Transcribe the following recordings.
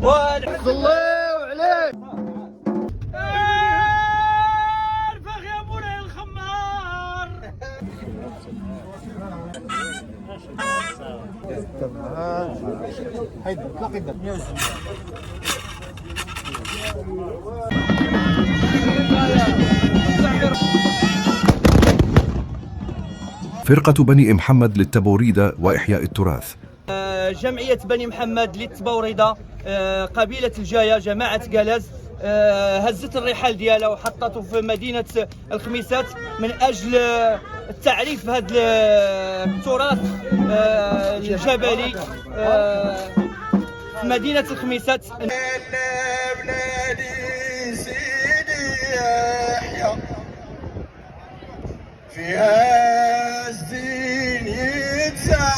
صلوا عليه. الفخ يا مولاي الخمار. هيدا اطلق يدك. فرقة بني محمد للتبوريدة وإحياء التراث. جمعية بني محمد للتبوريدة، قبيلة الجاية، جماعة قلز، هزت الرحال ديالها وحطته في مدينة الخميسات من أجل التعريف بهذا التراث الجبلي في مدينة الخميسات. فيها الزين يتسارع.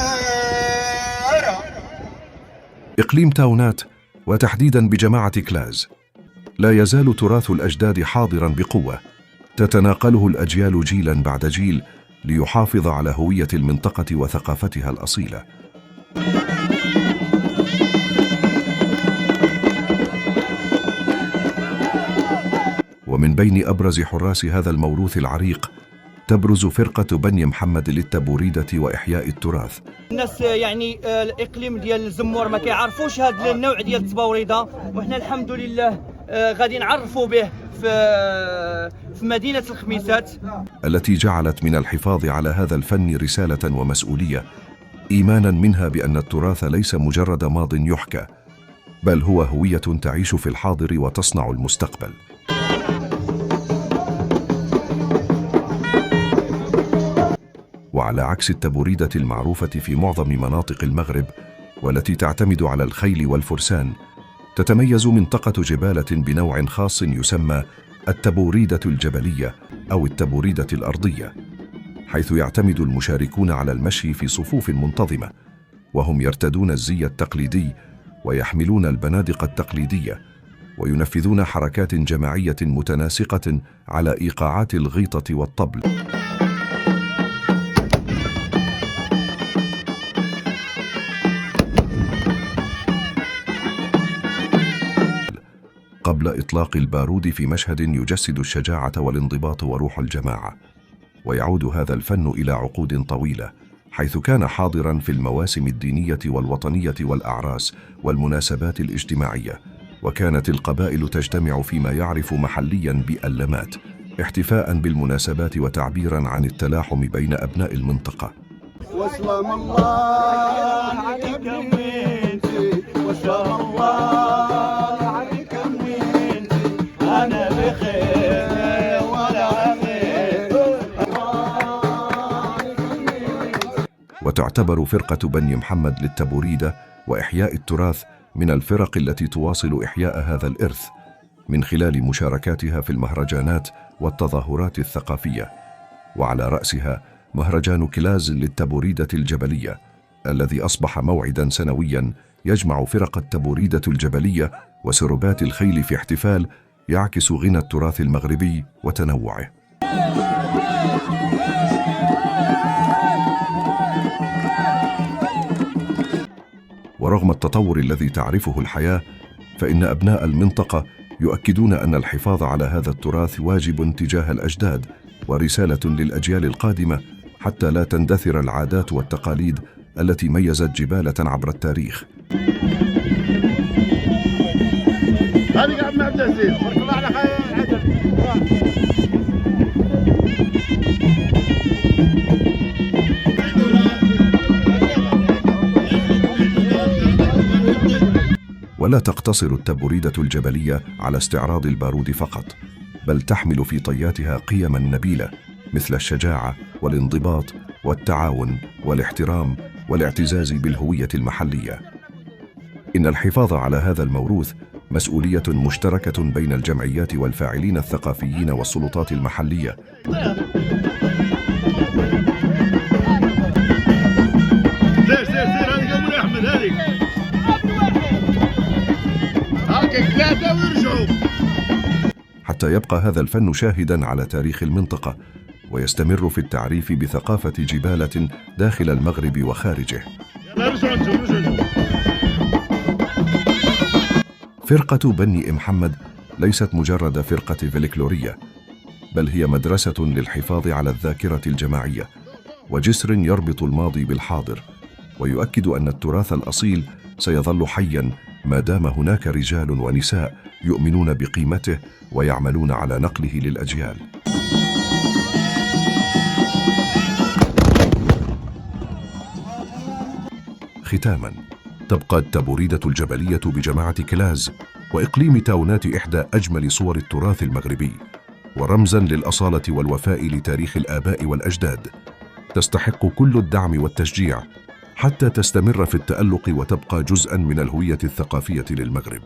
إقليم تاونات وتحديدا بجماعة كلاز لا يزال تراث الأجداد حاضرا بقوة، تتناقله الأجيال جيلا بعد جيل ليحافظ على هوية المنطقة وثقافتها الأصيلة. ومن بين أبرز حراس هذا الموروث العريق تبرز فرقة بني محمد للتبوريدة وإحياء التراث. الناس يعني الإقليم ديال الزمور ما كيعرفوش هذا النوع ديال التبوريدة، وحنا الحمد لله غادي نعرفوا به في مدينة الخميسات، التي جعلت من الحفاظ على هذا الفن رسالة ومسؤولية، إيمانا منها بأن التراث ليس مجرد ماض يحكى، بل هو هوية تعيش في الحاضر وتصنع المستقبل. وعلى عكس التبوريدة المعروفة في معظم مناطق المغرب والتي تعتمد على الخيل والفرسان، تتميز منطقة جبالة بنوع خاص يسمى التبوريدة الجبلية أو التبوريدة الأرضية، حيث يعتمد المشاركون على المشي في صفوف منتظمة، وهم يرتدون الزي التقليدي ويحملون البنادق التقليدية، وينفذون حركات جماعية متناسقة على إيقاعات الغيطة والطبل. قبل إطلاق البارود في مشهد يجسد الشجاعة والانضباط وروح الجماعة. ويعود هذا الفن إلى عقود طويلة، حيث كان حاضراً في المواسم الدينية والوطنية والأعراس والمناسبات الاجتماعية، وكانت القبائل تجتمع فيما يعرف محلياً بألمات، احتفاءً بالمناسبات وتعبيراً عن التلاحم بين أبناء المنطقة. وسلام الله عليك منتي، وسلام الله عليك منتي، أنا بخير ولا خير. وتعتبر فرقة بني محمد للتبوريدة وإحياء التراث من الفرق التي تواصل إحياء هذا الإرث من خلال مشاركاتها في المهرجانات والتظاهرات الثقافية، وعلى رأسها مهرجان كلاز للتبوريدة الجبلية، الذي أصبح موعداً سنوياً يجمع فرق التبوريدة الجبلية وسربات الخيل في احتفال يعكس غنى التراث المغربي وتنوعه. ورغم التطور الذي تعرفه الحياة، فإن أبناء المنطقة يؤكدون أن الحفاظ على هذا التراث واجب تجاه الأجداد ورسالة للأجيال القادمة، حتى لا تندثر العادات والتقاليد التي ميزت جبالة عبر التاريخ. هذه عم عبد العزيز طلع على عجل. ولا تقتصر التبوريدة الجبلية على استعراض البارود فقط، بل تحمل في طياتها قيماً نبيلة مثل الشجاعة والانضباط والتعاون والاحترام والاعتزاز بالهوية المحلية. إن الحفاظ على هذا الموروث مسؤولية مشتركة بين الجمعيات والفاعلين الثقافيين والسلطات المحلية. حتى يبقى هذا الفن شاهداً على تاريخ المنطقة ويستمر في التعريف بثقافة جبالة داخل المغرب وخارجه. فرقة بني محمد ليست مجرد فرقة فلكلورية، بل هي مدرسة للحفاظ على الذاكرة الجماعية وجسر يربط الماضي بالحاضر، ويؤكد أن التراث الأصيل سيظل حياً ما دام هناك رجال ونساء يؤمنون بقيمته ويعملون على نقله للأجيال. ختاماً، تبقى التبوريدة الجبلية بجماعة كلاز وإقليم تاونات إحدى أجمل صور التراث المغربي، ورمزاً للأصالة والوفاء لتاريخ الآباء والأجداد. تستحق كل الدعم والتشجيع حتى تستمر في التألق وتبقى جزءاً من الهوية الثقافية للمغرب.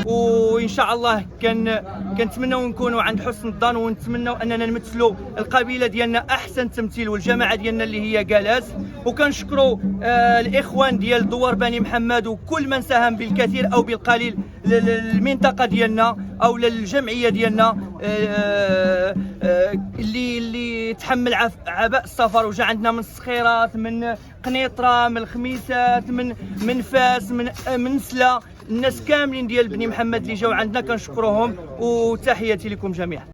وان شاء الله كنتمناو نكونوا عند حسن الظن، ونتمناو اننا نمثلوا القبيله ديالنا احسن تمثيل والجماعه ديالنا اللي هي كالاس. وكنشكروا الاخوان ديال دوار بني محمد وكل من ساهم بالكثير او بالقليل للمنطقه ديالنا او للجمعيه ديالنا، اللي تحمل عباء السفر وجا عندنا من الصخيرات، من قنيطره، من الخميسات، من فاس، من سلا. الناس كاملين ديال بني محمد اللي جاو عندنا كنشكروهم، وتحياتي لكم جميعا.